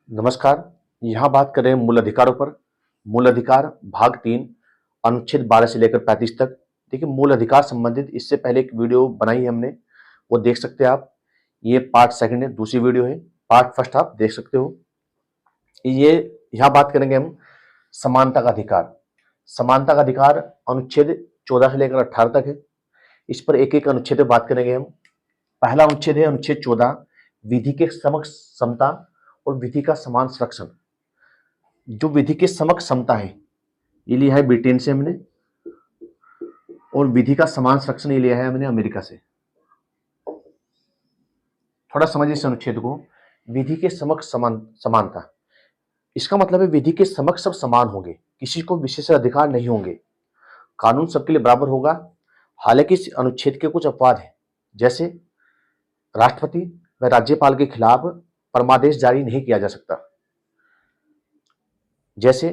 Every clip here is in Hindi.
नमस्कार। यहाँ बात कर रहे हैं मूल अधिकारों पर। मूल अधिकार भाग 3 अनुच्छेद 12 से लेकर 35 तक। देखिए, मूल अधिकार संबंधित इससे पहले एक वीडियो बनाई है हमने, वो देख सकते हैं आप। ये पार्ट सेकंड है, दूसरी वीडियो है। पार्ट फर्स्ट आप देख सकते हो। ये यहाँ बात करेंगे हम समानता का अधिकार। समानता का अधिकार अनुच्छेद 14 से लेकर 18 तक है। इस पर एक एक अनुच्छेद पर बात करेंगे हम। पहला अनुच्छेद है अनुच्छेद 14, विधि के समक्ष समता और विधि का समान संरक्षण। जो विधि के समक्ष समता है ये लिया है ब्रिटेन से हमने, और विधि का समान संरक्षण ये लिया है हमने अमेरिका से। थोड़ा समझिए इस अनुच्छेद को। विधि के समक्ष समानता, इसका मतलब है विधि के समक्ष सब समान होंगे, किसी को विशेष अधिकार नहीं होंगे, कानून सबके लिए बराबर होगा। हालांकि इस अनुच्छेद के कुछ अपवाद हैं, जैसे राष्ट्रपति व राज्यपाल के खिलाफ परमादेश जारी नहीं किया जा सकता। जैसे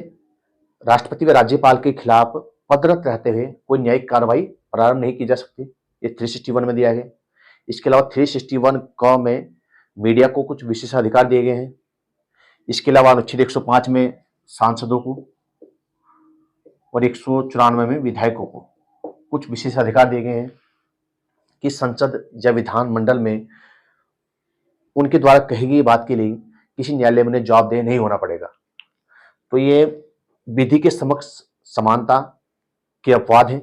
राष्ट्रपति व राज्यपाल के खिलाफ पदरत रहते हुए कोई न्यायिक कार्रवाई प्रारंभ नहीं की जा सकती, ये 361 में दिया है। इसके अलावा 361 क में मीडिया को कुछ विशेषाधिकार दिए गए हैं। इसके अलावा अनुच्छेद 105 में सांसदों को और 194 में विधायकों को कुछ विशेषाधिकार दिए गए हैं कि संसद या विधानमंडल में उनके द्वारा कही गई बात के लिए किसी न्यायालय में जवाबदेह नहीं होना पड़ेगा। तो ये विधि के समक्ष समानता के अपवाद हैं।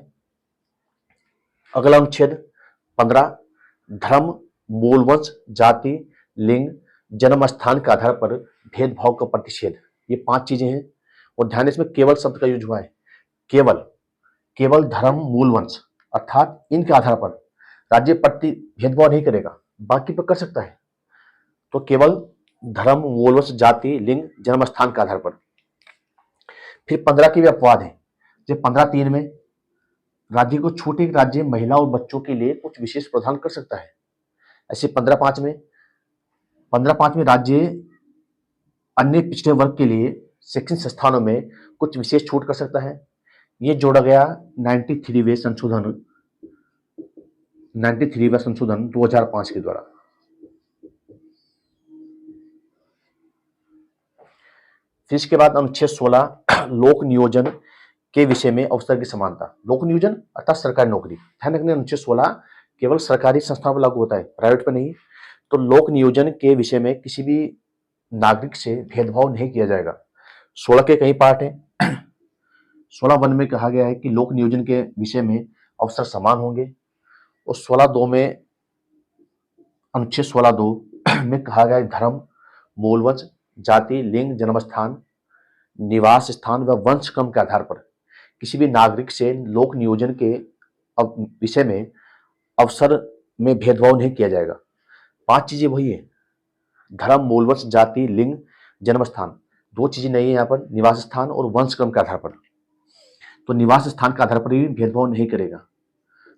अगला अनुच्छेद 15, धर्म, मूल वंश, जाति, लिंग, जन्म स्थान के आधार पर भेदभाव का प्रतिषेध। ये 5 चीजें हैं, और ध्यान इसमें केवल शब्द का यूज हुआ है। केवल धर्म, मूल वंश, अर्थात इनके आधार पर राज्य प्रति भेदभाव नहीं करेगा, बाकी पर कर सकता है। तो केवल धर्म, मूल वंश, जाति, लिंग, जन्म स्थान के आधार पर। फिर 15 के भी अपवाद है। जब 15(3) में राज्य को छूट है कि राज्य महिला और बच्चों के लिए कुछ विशेष प्रावधान कर सकता है। ऐसे 15(5) में राज्य अन्य पिछड़े वर्ग के लिए शैक्षणिक संस्थानों में कुछ विशेष छूट कर सकता है। ये जोड़ा गया 93वें संशोधन 2005 के द्वारा। फिर इसके बाद अनुच्छेद 16, लोक नियोजन के विषय में अवसर की समानता। लोक नियोजन अर्थात सरकारी नौकरी। ध्यान रखना, अनुच्छेद 16 केवल सरकारी संस्थाओं पर लागू होता है, प्राइवेट पर नहीं। तो लोक नियोजन के विषय में किसी भी नागरिक से भेदभाव नहीं किया जाएगा। 16 के कई पार्ट हैं। 16(1) में कहा गया है कि लोक नियोजन के विषय में अवसर समान होंगे, और 16(2) में अनुच्छेद 16(2) में कहा गया है धर्म, मूल वंश, जाति, लिंग, जन्म स्थान, निवास स्थान व वंश क्रम के आधार पर किसी भी नागरिक से लोक नियोजन के विषय में अवसर में भेदभाव नहीं किया जाएगा। 5 चीजें वही है, धर्म, मूल वंश, जाति, लिंग, जन्म स्थान। 2 चीजें नहीं है यहाँ पर, निवास स्थान और वंश क्रम के आधार पर। तो निवास स्थान के आधार पर भी भेदभाव नहीं करेगा,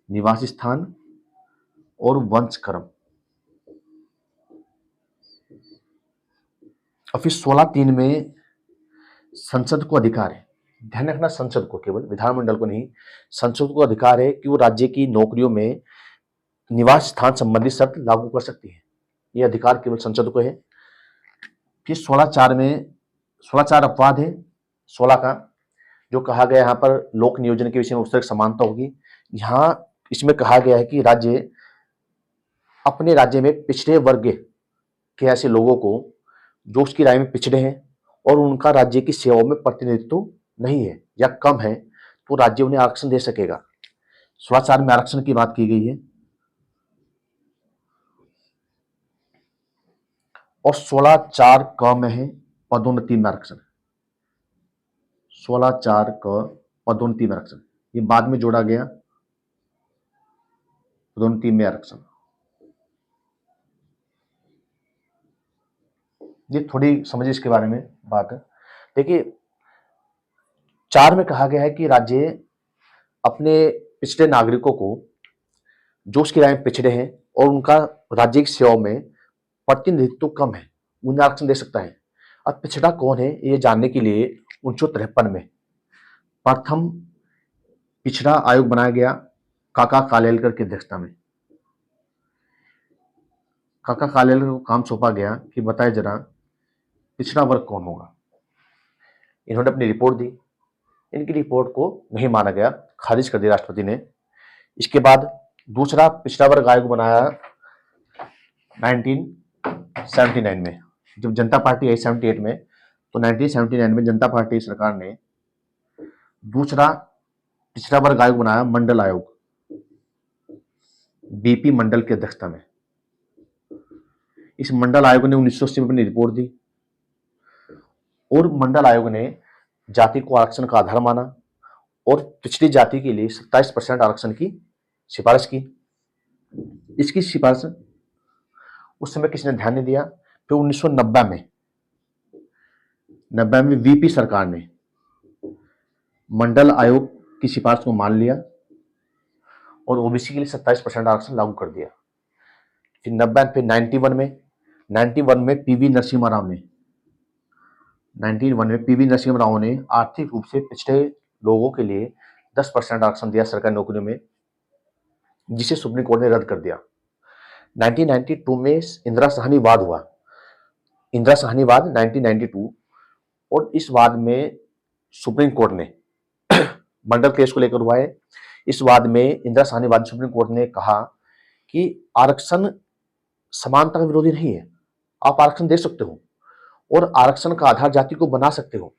निवास स्थान और वंश क्रम। और फिर 16(3) में संसद को अधिकार है। ध्यान रखना, संसद को, केवल विधानमंडल को नहीं, संसद को अधिकार है कि वो राज्य की नौकरियों में निवास स्थान संबंधी शर्त लागू कर सकती है। ये अधिकार केवल संसद को है। फिर 16(4) में 16(4) अपवाद है 16 का, जो कहा गया यहाँ पर लोक नियोजन के विषय में अवसर समानता होगी। यहाँ इसमें कहा गया है कि राज्य अपने राज्य में पिछड़े वर्ग के ऐसे लोगों को जो उसकी राय में पिछड़े हैं और उनका राज्य की सेवाओं में प्रतिनिधित्व नहीं है या कम है, तो राज्य उन्हें आरक्षण दे सकेगा। 16(4) में आरक्षण की बात की गई है। और 16(4) क में है पदोन्नति में आरक्षण। 16(4) क पदोन्नति में आरक्षण, ये बाद में जोड़ा गया पदोन्नति में आरक्षण। ये थोड़ी समझिए इसके बारे में बात है। देखिए, 4 में कहा गया है कि राज्य अपने पिछड़े नागरिकों को जो उसकी राय में पिछड़े हैं और उनका राज्य की सेवाओं में प्रतिनिधित्व कम है, उन्हें आरक्षण दे सकता है। अब पिछड़ा कौन है ये जानने के लिए 1953 में प्रथम पिछड़ा आयोग बनाया गया, काका कालेलकर की अध्यक्षता में। काका कालेलकर को काम सौंपा गया कि बताए जरा पिछड़ा वर्ग कौन होगा। इन्होंने अपनी रिपोर्ट दी, इनकी रिपोर्ट को नहीं माना गया, खारिज कर दिया राष्ट्रपति ने। इसके बाद दूसरा पिछड़ा वर्ग आयोग बनाया 1979 में। जब जनता पार्टी आई 78 में, तो 1979 में जनता पार्टी सरकार ने दूसरा पिछड़ा वर्ग आयोग बनाया, मंडल आयोग, बीपी मंडल की अध्यक्षता में। इस मंडल आयोग ने 1980 में अपनी रिपोर्ट दी और मंडल आयोग ने जाति को आरक्षण का आधार माना और पिछड़ी जाति के लिए 27% आरक्षण की सिफारिश की। इसकी सिफारिश उस समय किसी ने ध्यान नहीं दिया। फिर 1990 में वीपी सरकार ने मंडल आयोग की सिफारिश को मान लिया और ओबीसी के लिए 27% आरक्षण लागू कर दिया। फिर 91 में पीवी नरसिम्हा राव ने आर्थिक रूप से पिछड़े लोगों के लिए 10% आरक्षण दिया सरकारी नौकरियों में, जिसे सुप्रीम कोर्ट ने रद्द कर दिया। 1992 में इंदिरा साहनी वाद हुआ, 1992, और इस वाद में सुप्रीम कोर्ट ने मंडल केस को लेकर हुआ है। इस वाद में इंदिरा साहनी वाद सुप्रीम कोर्ट ने कहा कि आरक्षण समानता का विरोधी नहीं है, आप आरक्षण दे सकते हो और आरक्षण का आधार जाति को बना सकते हो,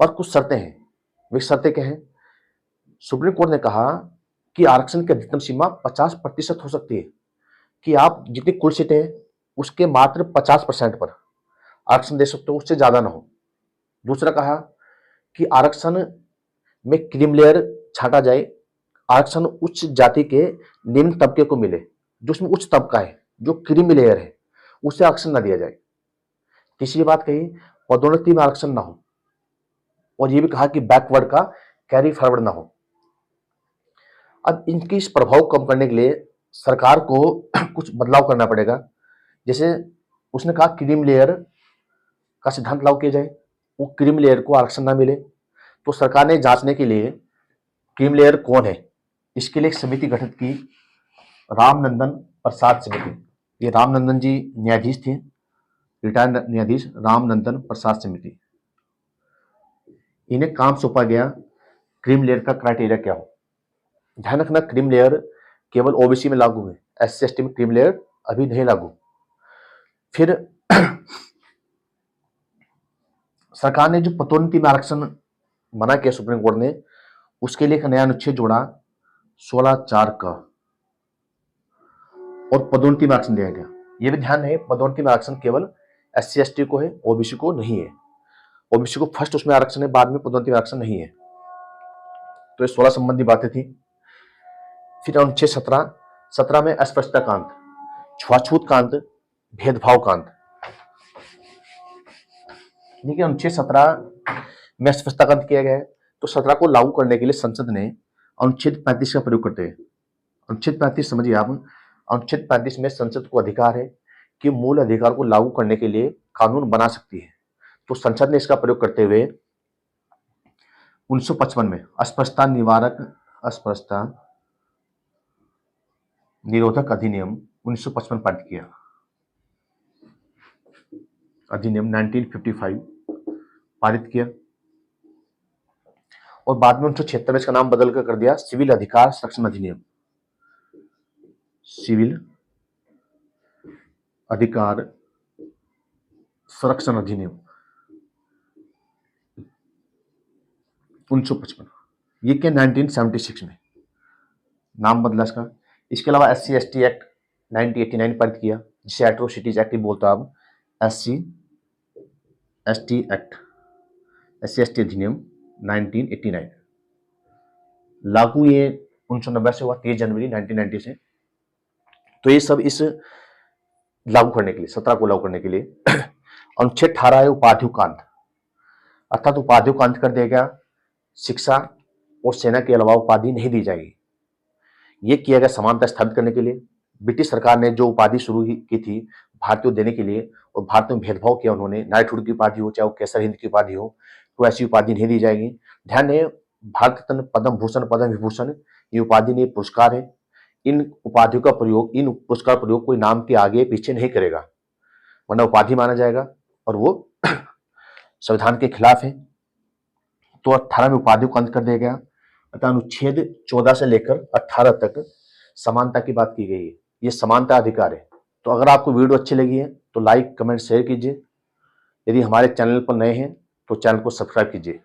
पर कुछ शर्तें हैं। वे शर्तें क्या हैं? सुप्रीम कोर्ट ने कहा कि आरक्षण की अधिकतम सीमा 50% हो सकती है, कि आप जितनी कुल सीटें हैं उसके मात्र 50% पर आरक्षण दे सकते हो, उससे ज्यादा ना हो। दूसरा कहा कि आरक्षण में क्रीम लेयर छांटा जाए, आरक्षण उच्च जाति के निम्न तबके को मिले, जो उसमें उच्च तबका है, जो क्रीमी लेयर है, उसे आरक्षण न दिया जाए। तीसरी बात कही, पदोन्नति में आरक्षण ना हो, और यह भी कहा कि बैकवर्ड का कैरी फॉरवर्ड ना हो। अब इनकी इस प्रभाव को कम करने के लिए सरकार को कुछ बदलाव करना पड़ेगा। जैसे उसने कहा क्रीम लेयर का सिद्धांत लागू किया जाए, वो क्रीम लेयर को आरक्षण ना मिले, तो सरकार ने जांचने के लिए क्रीम लेयर कौन है, इसके लिए एक समिति गठित की, रामनंदन प्रसाद समिति। ये रामनंदन जी न्यायाधीश थे, रिटायर्ड न्यायाधीश रामनंदन प्रसाद समिति। इन्हें काम सौंपा गया क्रीम लेयर का क्राइटेरिया क्या हो। ध्यान रखना, क्रीम लेयर केवल ओबीसी में लागू है, एससी एसटी में क्रीम लेयर अभी नहीं लागू। फिर सरकार ने जो पदोन्नति में आरक्षण मना किया सुप्रीम कोर्ट ने, उसके लिए एक नया अनुच्छेद जोड़ा 16(4) का, और पदोन्नति में आरक्षण दिया गया। यह भी ध्यान है, पदोन्नति में आरक्षण केवल एससी एसटी को है, ओबीसी को नहीं है। ओबीसी को फर्स्ट उसमें आरक्षण है, बाद में पदोन्नति में आरक्षण नहीं है। तो ये 16 संबंधी बातें थी। फिर अनुच्छेद 17 में अस्पृश्यता कांड, छुआछूत कांड, भेदभाव कांड। देखिए अनुच्छेद 17 में अस्पृश्यता कांड किया गया है, तो 17 को लागू करने के लिए संसद ने अनुच्छेद 35 का प्रयोग करते हैं। अनुच्छेद 35 समझिए आप, अनुच्छेद 35 में संसद को अधिकार है कि मूल अधिकार को लागू करने के लिए कानून बना सकती है। तो संसद ने इसका प्रयोग करते हुए 1955 में अस्पृश्यता निरोधक अधिनियम 1955 पारित किया। अधिनियम 1955 पारित किया, और बाद में 1976 में इसका नाम बदल कर दिया सिविल अधिकार संरक्षण अधिनियम। सिविल अधिकार संरक्षण अधिनियम 1955, ये क्या 1976 में नाम बदला इसका। इसके अलावा एससी एसटी एक्ट 1989 पारित किया, जिसे एट्रोसिटीज एक्ट बोलता है अब, SC ST act, SC ST अधिनियम 1989 लागू, ये 1990 से हुआ, 23 जनवरी 1990 से। तो ये सब इस लागू करने के लिए, 17 को लागू करने के लिए। अनुच्छेद 18 है उपाधियों कांड, अर्थात उपाधियों कांड कर दिया गया, शिक्षा और सेना के अलावा उपाधि नहीं दी जाएगी। ये किया गया समानता स्थापित करने के लिए। ब्रिटिश सरकार ने जो उपाधि शुरू की थी भारतीयों देने के लिए, और भारतीयों में भेदभाव किया उन्होंने, नाइटहुड की उपाधि हो चाहे वो कैसर हिंद की उपाधि हो, तो ऐसी उपाधि नहीं दी जाएगी। ध्यान है, भारत रत्न, पद्म भूषण, पद्म विभूषण, ये उपाधि नहीं, पुरस्कार है। इन उपाधियों का प्रयोग, इन पुरस्कार प्रयोग कोई नाम के आगे पीछे नहीं करेगा, वरना उपाधि माना जाएगा और वो संविधान के खिलाफ है, तो 18वें उपाधि को अंत कर दिया गया। अतः अनुच्छेद 14 से लेकर 18 तक समानता की बात की गई है। ये समानता अधिकार है। तो अगर आपको वीडियो अच्छी लगी है तो लाइक, कमेंट, शेयर कीजिए। यदि हमारे चैनल पर नए हैं तो चैनल को सब्सक्राइब कीजिए।